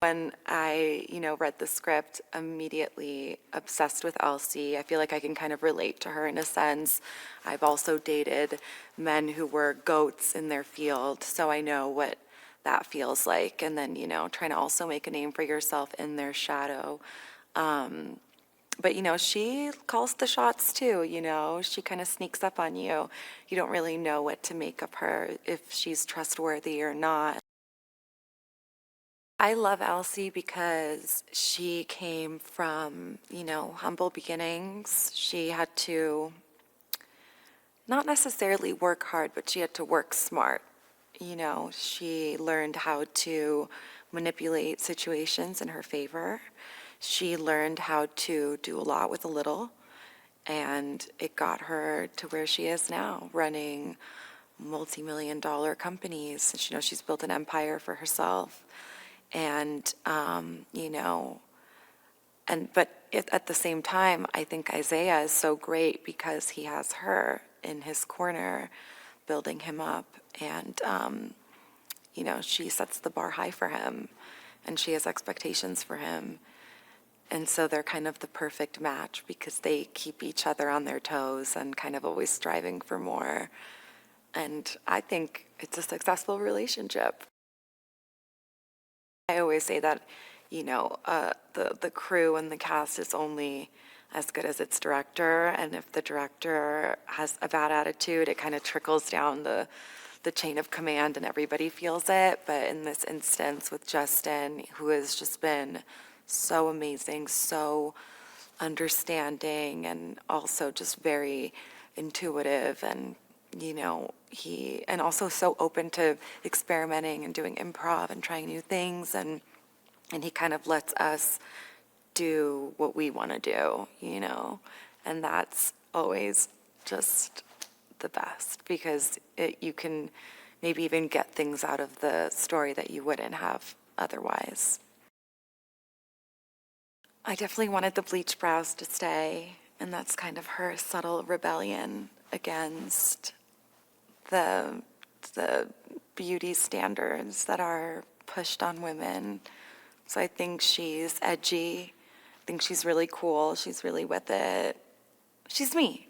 When I, read the script, immediately obsessed with Elsie. I feel like I can kind of relate to her in a sense. I've also dated men who were goats in their field, so I know what that feels like. And then, trying to also make a name for yourself in their shadow. But, she calls the shots too, she kind of sneaks up on you. You don't really know what to make of her, if she's trustworthy or not. I love Elsie because she came from, humble beginnings. She had to not necessarily work hard, but she had to work smart. She learned how to manipulate situations in her favor. She learned how to do a lot with a little, and it got her to where she is now, running multi-million-dollar companies. She's built an empire for herself. And, at the same time, I think Isaiah is so great because he has her in his corner, building him up. And, she sets the bar high for him, and she has expectations for him. And so they're kind of the perfect match because they keep each other on their toes and kind of always striving for more. And I think it's a successful relationship. I always say that, the crew and the cast is only as good as its director, and if the director has a bad attitude, it kind of trickles down the chain of command and everybody feels it. But in this instance with Justin, who has just been so amazing, so understanding, and also just very intuitive, and and also so open to experimenting and doing improv and trying new things, and he kind of lets us do what we want to do, and that's always just the best because you can maybe even get things out of the story that you wouldn't have otherwise. I definitely wanted the bleach brows to stay, and that's kind of her subtle rebellion against the beauty standards that are pushed on women. So I think she's edgy. I think she's really cool. She's really with it. She's me.